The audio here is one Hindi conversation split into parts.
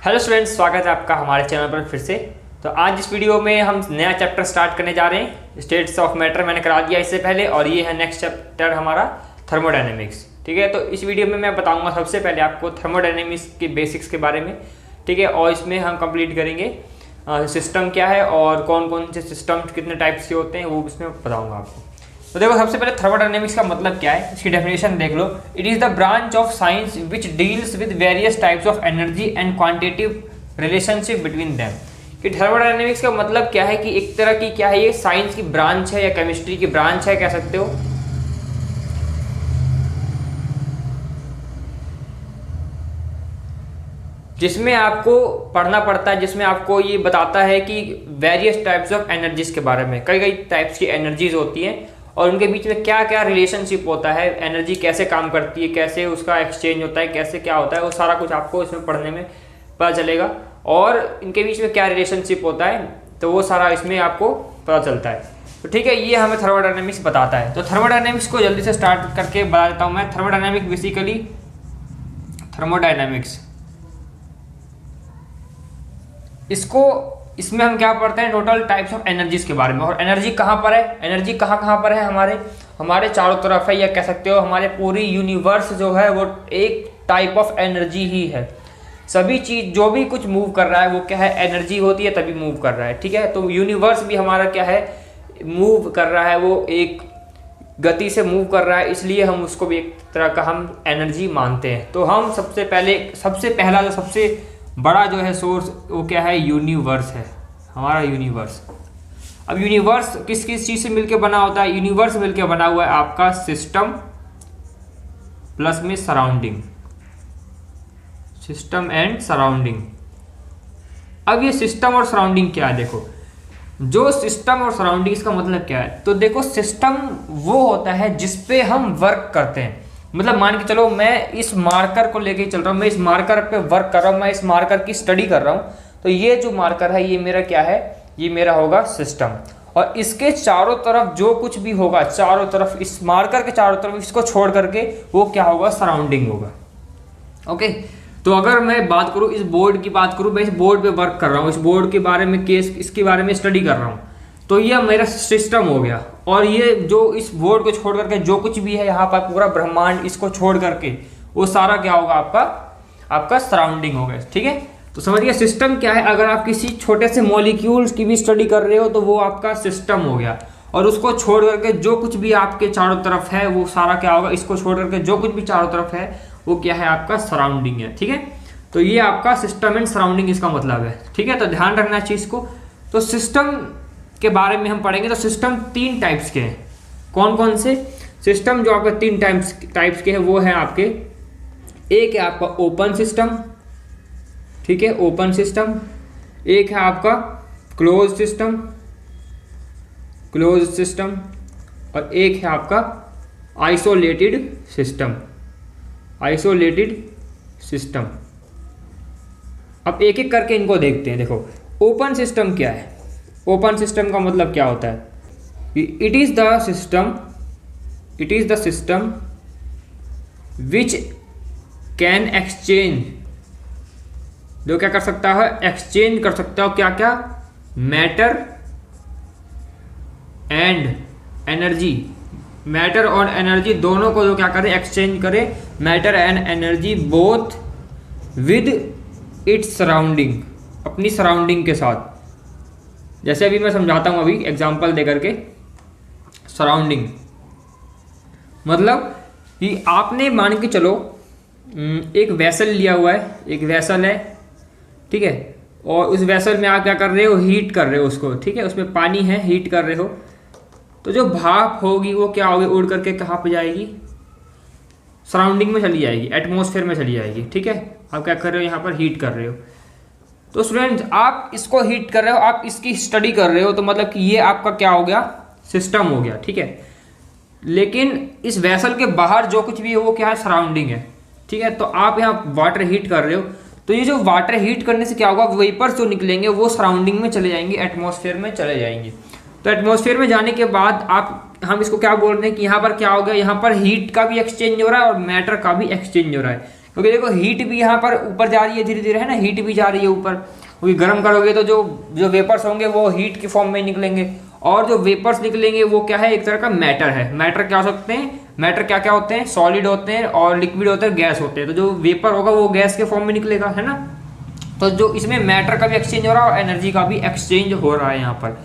हेलो स्टूडेंट्स, स्वागत है आपका हमारे चैनल पर फिर से। तो आज इस वीडियो में हम नया चैप्टर स्टार्ट करने जा रहे हैं। स्टेट्स ऑफ मैटर मैंने करा दिया इससे पहले, और ये है नेक्स्ट चैप्टर हमारा थर्मोडायनेमिक्स। ठीक है, तो इस वीडियो में मैं बताऊंगा सबसे पहले आपको थर्मोडायनेमिक्स के बेसिक्स के बारे में। ठीक है, और इसमें हम कंप्लीट करेंगे सिस्टम क्या है और कौन कौन से सिस्टम कितने टाइप्स के होते हैं वो इसमें बताऊँगा आपको। तो देखो, सबसे पहले थर्मोडायनेमिक्स का मतलब क्या है, इसकी डेफिनेशन देख लो। It is the branch of science which deals with various types of energy and quantitative relationship between them. कि थर्मोडायनेमिक्स का मतलब क्या है कि एक तरह की क्या है, ये साइंस की ब्रांच है या केमिस्ट्री की ब्रांच है, कह सकते हो। जिसमें आपको पढ़ना पड़ता है, जिसमें आपको ये बताता है कि वेरियस टाइप्स ऑफ एनर्जीज के बारे में। कई कई टाइप्स की एनर्जीज होती हैं और उनके बीच में क्या क्या रिलेशनशिप होता है, एनर्जी कैसे काम करती है, कैसे उसका एक्सचेंज होता है, कैसे क्या होता है, वो सारा कुछ आपको इसमें पढ़ने में पता चलेगा। और इनके बीच में क्या रिलेशनशिप होता है, तो वो सारा इसमें आपको पता चलता है। तो ठीक है, ये हमें थर्मोडायनेमिक्स बताता है। तो थर्मोडायनेमिक्स को जल्दी से स्टार्ट करके बता देता हूँ मैं। थर्मोडायनेमिक्स बेसिकली थर्मोडायनेमिक्स इसमें हम क्या पढ़ते हैं, टोटल टाइप्स ऑफ एनर्जीज के बारे में। और एनर्जी कहाँ पर है, एनर्जी कहाँ कहाँ पर है, हमारे चारों तरफ है, या कह सकते हो हमारे पूरी यूनिवर्स जो है वो एक टाइप ऑफ एनर्जी ही है। सभी चीज जो भी कुछ मूव कर रहा है वो क्या है, एनर्जी होती है तभी मूव कर रहा है। ठीक है, तो यूनिवर्स भी हमारा क्या है, मूव कर रहा है, वो एक गति से मूव कर रहा है, इसलिए हम उसको भी एक तरह का हम एनर्जी मानते हैं। तो हम सबसे पहला जो सबसे बड़ा जो है सोर्स वो क्या है, यूनिवर्स है, हमारा यूनिवर्स। अब यूनिवर्स किस किस चीज से मिलकर बना होता है, यूनिवर्स मिलकर बना हुआ है आपका सिस्टम प्लस में सराउंडिंग, सिस्टम एंड सराउंडिंग। अब ये सिस्टम और सराउंडिंग क्या है, देखो जो सिस्टम और सराउंडिंग इसका मतलब क्या है। तो देखो, सिस्टम वो होता है जिसपे हम वर्क करते हैं। मतलब मान के चलो, मैं इस मार्कर को लेके चल रहा हूँ, मैं इस मार्कर पे वर्क कर रहा हूँ, मैं इस मार्कर की स्टडी कर रहा हूँ। तो ये जो मार्कर है ये मेरा क्या है, ये मेरा होगा सिस्टम। और इसके चारों तरफ जो कुछ भी होगा, चारों तरफ इस मार्कर के चारों तरफ इसको छोड़ करके वो क्या होगा, सराउंडिंग होगा। ओके, तो अगर मैं बात करूँ, इस बोर्ड की बात करूँ, मैं इस बोर्ड पे वर्क कर रहा हूँ, इस बोर्ड के बारे में इसके बारे में स्टडी कर रहा हूँ, तो यह मेरा सिस्टम हो गया। और ये जो इस बोर्ड को छोड़ करके जो कुछ भी है यहाँ पर पूरा ब्रह्मांड, इसको छोड़ करके वो सारा क्या होगा, आपका सराउंडिंग होगा। ठीक है, तो समझिए सिस्टम क्या है। अगर आप किसी छोटे से मॉलिक्यूल्स की भी स्टडी कर रहे हो तो वो आपका सिस्टम हो गया। और उसको छोड़ करके जो कुछ भी आपके चारों तरफ है वो सारा क्या होगा, इसको छोड़ करके जो कुछ भी चारों तरफ है वो क्या है, आपका सराउंडिंग है। ठीक है, तो ये आपका सिस्टम एंड सराउंडिंग इसका मतलब है। ठीक है, तो ध्यान रखना चीज को। तो सिस्टम के बारे में हम पढ़ेंगे। तो सिस्टम तीन टाइप्स के हैं। कौन कौन से सिस्टम जो आपके तीन टाइप्स के हैं वो है आपके, एक है आपका ओपन सिस्टम, ठीक है, ओपन सिस्टम। एक है आपका क्लोज सिस्टम, और एक है आपका आइसोलेटेड सिस्टम। अब एक एक करके इनको देखते हैं। देखो, ओपन सिस्टम क्या है, ओपन सिस्टम का मतलब क्या होता है, it is the system which can exchange, जो क्या कर सकता है, एक्सचेंज कर सकता हो क्या क्या, मैटर एंड एनर्जी, मैटर और एनर्जी दोनों को जो क्या करे, एक्सचेंज करे, matter and energy both with its surrounding, अपनी सराउंडिंग के साथ। जैसे अभी मैं समझाता हूं, अभी एग्जांपल देकर के। सराउंडिंग मतलब कि आपने मान के चलो एक वेसल लिया हुआ है, एक वेसल है, ठीक है, और उस वेसल में आप क्या कर रहे हो, हीट कर रहे हो उसको। ठीक है, उसमें पानी है, हीट कर रहे हो, तो जो भाप होगी वो क्या होगी, उड़ करके कहाँ पे जाएगी, सराउंडिंग में चली जाएगी, एटमॉस्फेयर में चली जाएगी। ठीक है, आप क्या कर रहे हो, यहाँ पर हीट कर रहे हो। तो स्टूडेंट्स, आप इसको हीट कर रहे हो, आप इसकी स्टडी कर रहे हो, तो मतलब कि ये आपका क्या हो गया, सिस्टम हो गया। ठीक है, लेकिन इस वेसल के बाहर जो कुछ भी है वो क्या है, सराउंडिंग है। ठीक है, तो आप यहाँ वाटर हीट कर रहे हो, तो ये जो वाटर हीट करने से क्या होगा, वेपर्स जो निकलेंगे वो सराउंडिंग में चले जाएंगे, एटमॉस्फेयर में चले जाएंगे। तो एटमॉस्फेयर में जाने के बाद हम इसको क्या बोल रहे हैं कि यहाँ पर क्या हो गया, यहाँ पर हीट का भी एक्सचेंज हो रहा है और मैटर का भी एक्सचेंज हो रहा है। क्योंकि देखो हीट भी यहाँ पर ऊपर जा रही है धीरे धीरे, है ना, हीट भी जा रही है ऊपर, क्योंकि गर्म करोगे तो जो जो वेपर्स होंगे वो हीट के फॉर्म में निकलेंगे, और जो वेपर्स निकलेंगे वो क्या है, एक तरह का मैटर है। मैटर क्या हो सकते हैं, मैटर क्या क्या होते हैं, सॉलिड होते हैं और लिक्विड होते हैं, गैस होते हैं। तो जो वेपर होगा वो गैस के फॉर्म में निकलेगा, है ना। तो जो इसमें मैटर का भी एक्सचेंज हो रहा है और एनर्जी का भी एक्सचेंज हो रहा है यहाँ पर।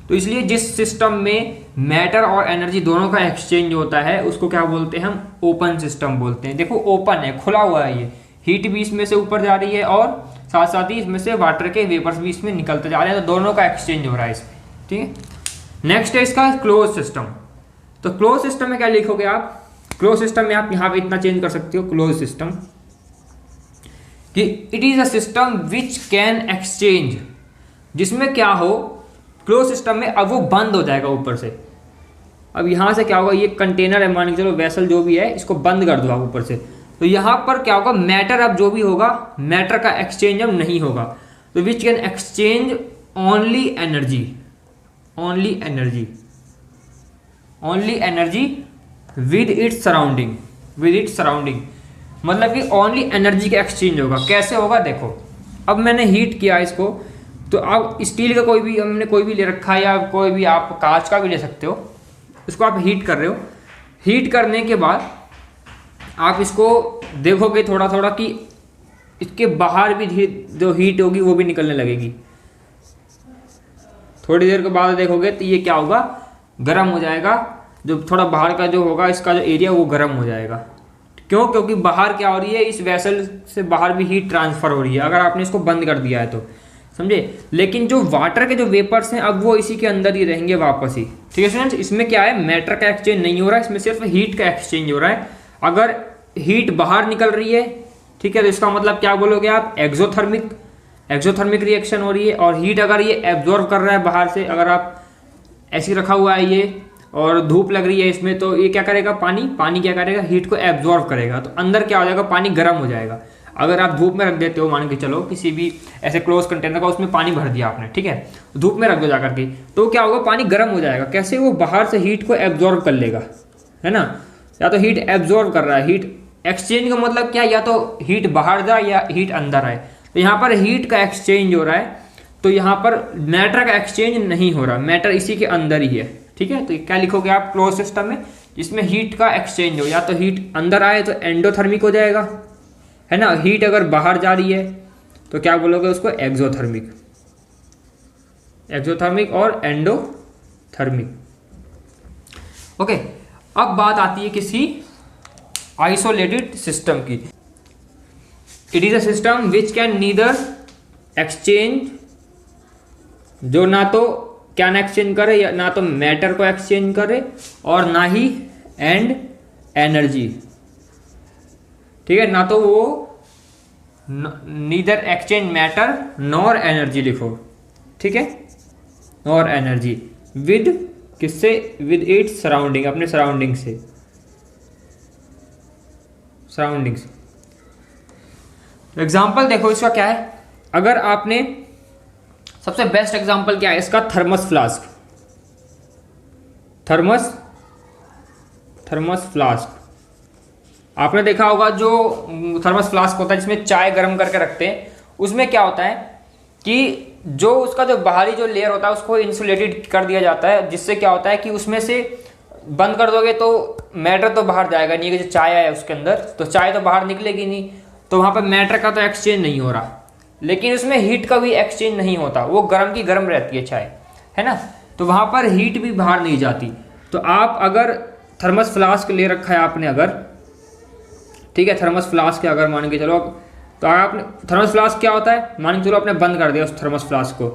तो इसलिए जिस सिस्टम में मैटर और एनर्जी दोनों का एक्सचेंज होता है उसको क्या बोलते हैं, हम ओपन सिस्टम बोलते हैं। देखो ओपन है, खुला हुआ है, ये हीट भी इसमें से ऊपर जा रही है और साथ साथ ही इसमें से वाटर के वेपर्स भी इसमें निकलते जा रहे हैं, तो दोनों का एक्सचेंज हो रहा है इसमें, ठीक है। नेक्स्ट है इसका क्लोज सिस्टम। तो क्लोज सिस्टम में क्या लिखोगे आप, क्लोज सिस्टम में आप यहाँ पे इतना चेंज कर सकते हो, क्लोज सिस्टम कि it is a system which can exchange, जिसमें क्या हो, क्लोज सिस्टम में अब वो बंद हो जाएगा ऊपर से। अब यहाँ से क्या होगा, ये कंटेनर है, मान के चलो वेसल जो भी है, इसको बंद कर दो आप ऊपर से, तो यहाँ पर क्या होगा, मैटर अब जो भी होगा, मैटर का एक्सचेंज अब नहीं होगा। तो which can exchange only energy, only energy, only energy with its surrounding, with its surrounding, मतलब कि ओनली एनर्जी का एक्सचेंज होगा। कैसे होगा, देखो अब मैंने हीट किया इसको, तो आप स्टील का कोई भी, हमने कोई भी ले रखा है या कोई भी आप कांच का भी ले सकते हो, इसको आप हीट कर रहे हो। हीट करने के बाद आप इसको देखोगे थोड़ा थोड़ा कि इसके बाहर भी जो हीट होगी वो भी निकलने लगेगी। थोड़ी देर के बाद देखोगे तो ये क्या होगा, गर्म हो जाएगा, जो थोड़ा बाहर का जो होगा इसका जो एरिया वो गर्म हो जाएगा। क्यों, क्योंकि बाहर क्या हो रही है, इस वेसल से बाहर भी हीट ट्रांसफर हो रही है अगर आपने इसको बंद कर दिया है तो, समझे। लेकिन जो वाटर के जो वेपर्स हैं अब वो इसी के अंदर ही रहेंगे वापस ही, ठीक है स्टूडेंट्स। इसमें क्या है, मैटर का एक्सचेंज नहीं हो रहा है, इसमें सिर्फ हीट का एक्सचेंज हो रहा है। अगर हीट बाहर निकल रही है, ठीक है, तो इसका मतलब क्या बोलोगे आप, एक्सोथर्मिक, एक्सोथर्मिक रिएक्शन हो रही है। और हीट अगर ये एब्जॉर्व कर रहा है बाहर से, अगर आप ऐसे रखा हुआ है ये और धूप लग रही है इसमें, तो ये क्या करेगा, पानी क्या करेगा, हीट को एब्जॉर्व करेगा, तो अंदर क्या हो जाएगा, पानी गर्म हो जाएगा। अगर आप धूप में रख देते हो, मान के चलो किसी भी ऐसे क्लोज कंटेनर का, उसमें पानी भर दिया आपने, ठीक है, धूप में रख दो जाकर के, तो क्या होगा, पानी गर्म हो जाएगा। कैसे, वो बाहर से हीट को एब्जॉर्व कर लेगा, है ना। या तो हीट एब्जॉर्व कर रहा है, हीट एक्सचेंज का मतलब क्या, या तो हीट बाहर जाए या हीट अंदर आए। तो यहाँ पर हीट का एक्सचेंज हो रहा है, तो यहाँ पर मैटर का एक्सचेंज नहीं हो रहा, मैटर इसी के अंदर ही है, ठीक है। तो क्या लिखोगे आप क्लोज सिस्टम में, जिसमें हीट का एक्सचेंज हो, या तो हीट अंदर आए तो एंडोथर्मिक हो जाएगा, है ना। हीट अगर बाहर जा रही है तो क्या बोलोगे उसको, एक्सोथर्मिक, एक्सोथर्मिक और एंडोथर्मिक। ओके, अब बात आती है किसी आइसोलेटेड सिस्टम की। It is a system which can neither exchange, जो ना तो कैन एक्सचेंज करे, या ना तो मैटर को एक्सचेंज करे और ना ही एनर्जी, ठीक है, ना तो वो neither exchange matter nor energy लिखो, ठीक है, नॉर एनर्जी विद किससे, विद इट्स सराउंडिंग, अपने सराउंडिंग से, सराउंडिंग्स। एग्जाम्पल देखो इसका क्या है, अगर आपने, सबसे बेस्ट एग्जाम्पल क्या है इसका, थर्मस फ्लास्क, थर्मस फ्लास्क। आपने देखा होगा जो थर्मस फ्लास्क होता है जिसमें चाय गर्म करके रखते हैं, उसमें क्या होता है कि जो उसका जो बाहरी जो लेयर होता है उसको इंसुलेटेड कर दिया जाता है, जिससे क्या होता है कि उसमें से बंद कर दोगे तो मैटर तो बाहर जाएगा नहीं, कि जो चाय है उसके अंदर, तो चाय तो बाहर निकलेगी नहीं, तो वहाँ पर मैटर का तो एक्सचेंज नहीं हो रहा। लेकिन उसमें हीट का भी एक्सचेंज नहीं होता, वो गर्म की गर्म रहती है चाय, है ना, तो वहाँ पर हीट भी बाहर नहीं जाती। तो आप अगर थर्मस फ्लास्क ले रखा है आपने अगर, ठीक है, थर्मस फ्लास्क के अगर मान के चलो, तो आपने थर्मस फ्लास्क क्या होता है, मान के चलो आपने बंद कर दिया उस थर्मस फ्लास्क को,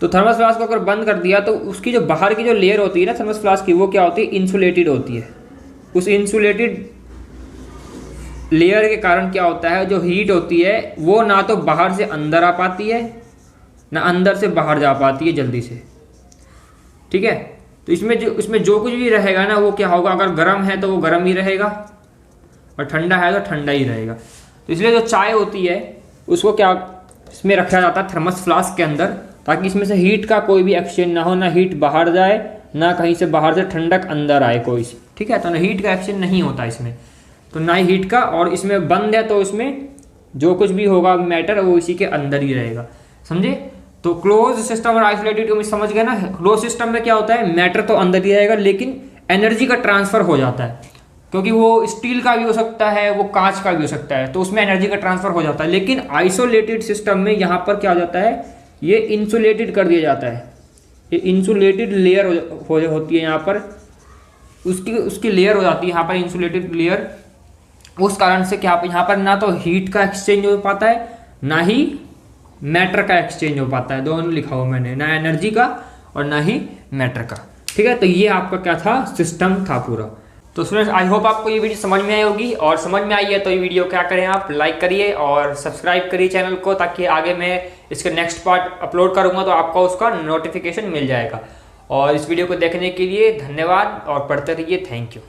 तो थर्मस फ्लास्क को अगर बंद कर दिया तो उसकी जो बाहर की जो लेयर होती है ना थर्मस फ्लास्क की, वो क्या होती है, इंसुलेटेड होती है। उस इंसुलेटेड लेयर के कारण क्या होता है, जो हीट होती है वो ना तो बाहर से अंदर आ पाती है, ना अंदर से बाहर जा पाती है जल्दी से, ठीक है। तो इसमें जो कुछ भी रहेगा ना वो क्या होगा, अगर गर्म है तो वो गर्म ही रहेगा और ठंडा है तो ठंडा ही रहेगा। तो इसलिए जो चाय होती है उसको क्या इसमें रखा जाता है थर्मस फ्लास्क के अंदर, ताकि इसमें से हीट का कोई भी एक्सचेंज ना हो, ना हीट बाहर जाए, ना कहीं से बाहर से ठंडक अंदर आए कोई सी, ठीक है। तो ना हीट का एक्सचेंज नहीं होता इसमें। तो ना ही हीट का, और इसमें बंद है तो इसमें जो कुछ भी होगा मैटर वो इसी के अंदर ही रहेगा, समझे। तो क्लोज सिस्टम और आइसोलेटेड को समझ गए ना। क्लोज सिस्टम में क्या होता है, मैटर तो अंदर ही रहेगा लेकिन एनर्जी का ट्रांसफर हो जाता है, क्योंकि वो स्टील का भी हो सकता है, वो कांच का भी हो सकता है, तो उसमें एनर्जी का ट्रांसफर हो जाता है। लेकिन आइसोलेटेड सिस्टम में यहाँ पर क्या हो जाता है, ये इंसुलेटेड कर दिया जाता है, ये इंसुलेटेड लेयर होती है यहाँ पर, उसकी लेयर हो जाती है यहाँ पर इंसुलेटेड लेयर। उस कारण से क्या यहाँ पर ना तो हीट का एक्सचेंज हो पाता है ना ही मैटर का एक्सचेंज हो पाता है, दोनों लिखा हुआ मैंने, ना एनर्जी का और ना ही मैटर का। ठीक है, तो ये आपका क्या था, सिस्टम था पूरा। तो स्टूडेंट्स आई होप आपको ये वीडियो समझ में आई होगी, और समझ में आई है तो ये वीडियो क्या करें आप लाइक करिए और सब्सक्राइब करिए चैनल को, ताकि आगे मैं इसके नेक्स्ट पार्ट अपलोड करूंगा तो आपको उसका नोटिफिकेशन मिल जाएगा। और इस वीडियो को देखने के लिए धन्यवाद और पढ़ते रहिए, थैंक यू।